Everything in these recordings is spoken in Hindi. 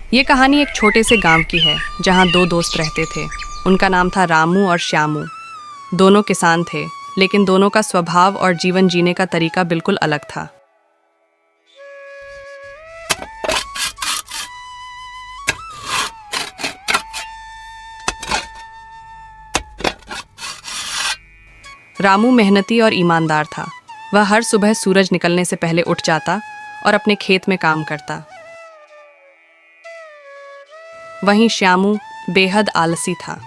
ये कहानी एक छोटे से गांव की है जहां दो दोस्त रहते थे। उनका नाम था रामू और श्यामू। दोनों किसान थे, लेकिन दोनों का स्वभाव और जीवन जीने का तरीका बिल्कुल अलग था। रामू मेहनती और ईमानदार था। वह हर सुबह सूरज निकलने से पहले उठ जाता और अपने खेत में काम करता। वहीं श्यामू बेहद आलसी था।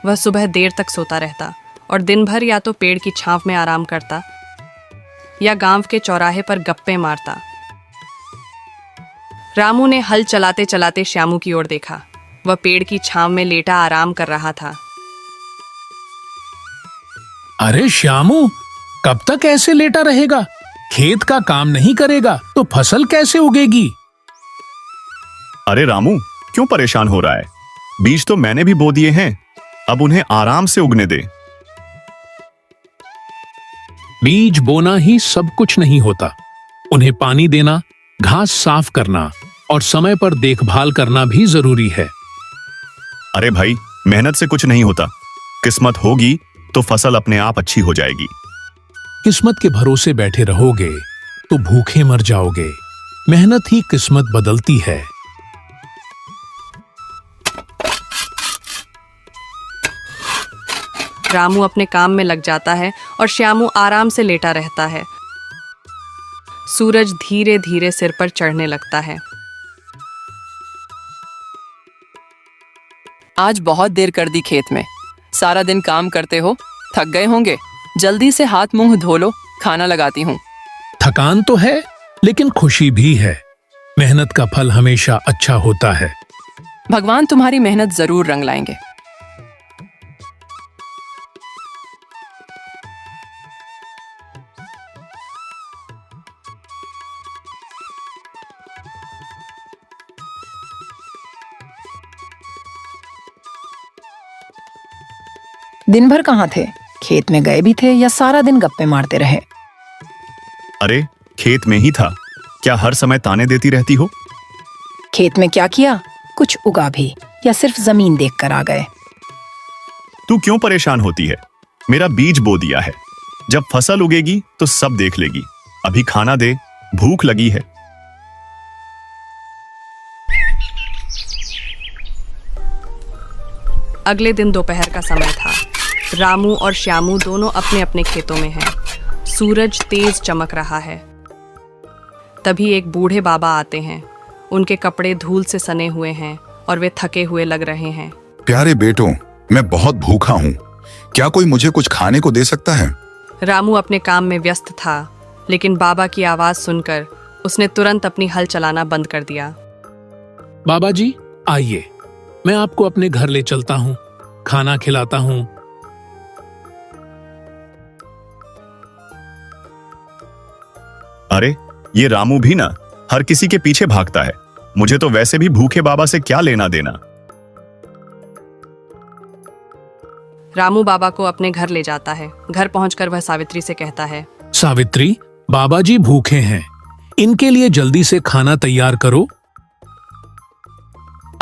वह सुबह देर तक सोता रहता और दिन भर या तो पेड़ की छांव में आराम करता या गांव के चौराहे पर गप्पे मारता। रामू ने हल चलाते चलाते श्यामू की ओर देखा। वह पेड़ की छांव में लेटा आराम कर रहा था। अरे श्यामू, कब तक ऐसे लेटा रहेगा? खेत का काम नहीं करेगा तो फसल कैसे उगेगी? अरे रामू, क्यों परेशान हो रहा है? बीज तो मैंने भी बो दिए हैं, अब उन्हें आराम से उगने दे। बीज बोना ही सब कुछ नहीं होता। उन्हें पानी देना, घास साफ करना और समय पर देखभाल करना भी जरूरी है। अरे भाई, मेहनत से कुछ नहीं होता। किस्मत होगी तो फसल अपने आप अच्छी हो जाएगी। किस्मत के भरोसे बैठे रहोगे तो भूखे मर जाओगे। मेहनत ही किस्मत बदलती है। रामू अपने काम में लग जाता है और श्यामू आराम से लेटा रहता है। सूरज धीरे धीरे सिर पर चढ़ने लगता है। आज बहुत देर कर दी खेत में। सारा दिन काम करते हो, थक गए होंगे। जल्दी से हाथ मुंह धो लो, खाना लगाती हूँ। थकान तो है, लेकिन खुशी भी है। मेहनत का फल हमेशा अच्छा होता है। भगवान तुम्हारी मेहनत जरूर रंग लाएंगे। दिन भर कहाँ थे? खेत में गए भी थे या सारा दिन गप्पे मारते रहे? अरे, खेत में ही था। क्या हर समय ताने देती रहती हो? खेत में क्या किया? कुछ उगा भी या सिर्फ जमीन देखकर आ गए? तू क्यों परेशान होती है? मेरा बीज बो दिया है। जब फसल उगेगी तो सब देख लेगी। अभी खाना दे, भूख लगी है। अगले दिन दोपहर का समय था। रामू और श्यामू दोनों अपने अपने खेतों में हैं। सूरज तेज चमक रहा है। तभी एक बूढ़े बाबा आते हैं। उनके कपड़े धूल से सने हुए हैं और वे थके हुए लग रहे हैं। प्यारे बेटों, मैं बहुत भूखा हूँ। क्या कोई मुझे कुछ खाने को दे सकता है? रामू अपने काम में व्यस्त था, लेकिन बाबा की आवाज सुनकर उसने तुरंत अपनी हल चलाना बंद कर दिया। बाबा जी, आइए, मैं आपको अपने घर ले चलता हूँ, खाना खिलाता हूँ। अरे, ये रामू भी ना हर किसी के पीछे भागता है। मुझे तो वैसे भी भूखे बाबा से क्या लेना देना। रामू बाबा को अपने घर ले जाता है। घर पहुंचकर वह सावित्री से कहता है, सावित्री, बाबा जी भूखे हैं, इनके लिए जल्दी से खाना तैयार करो।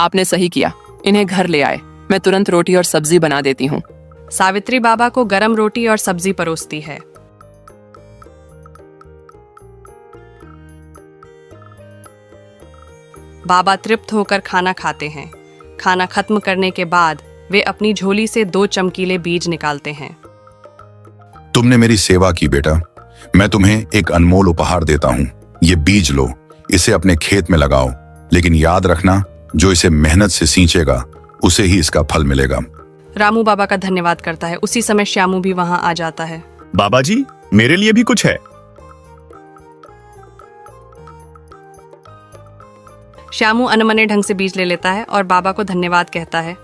आपने सही किया, इन्हें घर ले आए। मैं तुरंत रोटी और सब्जी बना देती हूँ। सावित्री बाबा को गरम रोटी और सब्जी परोसती है। बाबा तृप्त होकर खाना खाते हैं। खाना खत्म करने के बाद वे अपनी झोली से 2 चमकीले बीज निकालते हैं। तुमने मेरी सेवा की बेटा। मैं तुम्हें एक अनमोल उपहार देता हूँ। ये बीज लो, इसे अपने खेत में लगाओ, लेकिन याद रखना, जो इसे मेहनत से सींचेगा उसे ही इसका फल मिलेगा। रामू बाबा का धन्यवाद करता है। उसी समय श्यामू भी वहां आ जाता है। बाबा जी, मेरे लिए भी कुछ है। श्यामू अनमने ढंग से बीज ले लेता है और बाबा को धन्यवाद कहता है।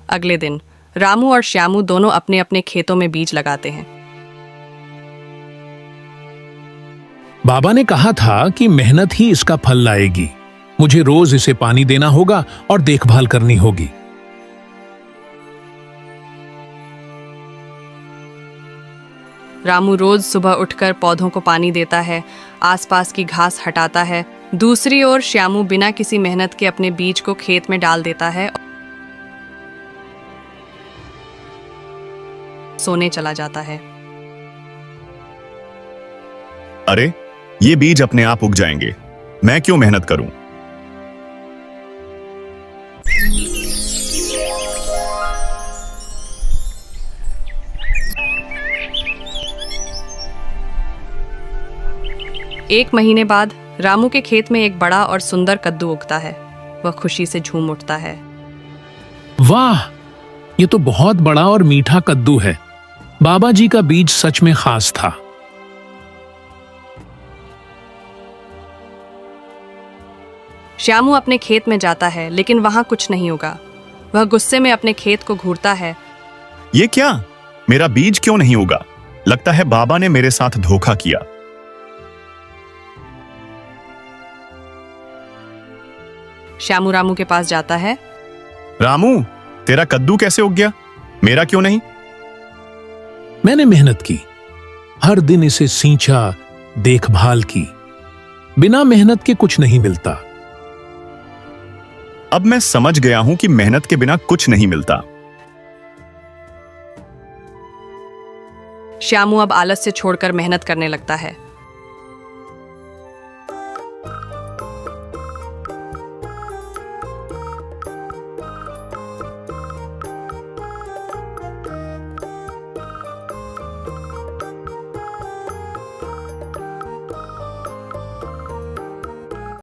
अगले दिन रामू और श्यामू दोनों अपने अपने खेतों में बीज लगाते हैं। बाबा ने कहा था कि मेहनत ही इसका फल लाएगी। मुझे रोज इसे पानी देना होगा और देखभाल करनी होगी। रामू रोज सुबह उठकर पौधों को पानी देता है, आसपास की घास हटाता है। दूसरी ओर श्यामू बिना किसी मेहनत के अपने बीज को खेत में डाल देता है, सोने चला जाता है। अरे, ये बीज अपने आप उग जाएंगे, मैं क्यों मेहनत करूं? एक महीने बाद रामू के खेत में एक बड़ा और सुंदर कद्दू उगता है। वह खुशी से झूम उठता है। वाह, ये तो बहुत बड़ा और मीठा कद्दू है। बाबा जी का बीज सच में खास था। श्यामू अपने खेत में जाता है, लेकिन वहां कुछ नहीं उगा। वह गुस्से में अपने खेत को घूरता है। ये क्या? मेरा बीज क्यों नहीं उगा? लगता है बाबा ने मेरे साथ धोखा किया। श्यामू रामू के पास जाता है। रामू, तेरा कद्दू कैसे उग गया? मेरा क्यों नहीं? मैंने मेहनत की, हर दिन इसे सींचा, देखभाल की। बिना मेहनत के कुछ नहीं मिलता। अब मैं समझ गया हूं कि मेहनत के बिना कुछ नहीं मिलता। श्यामू अब आलस से छोड़कर मेहनत करने लगता है।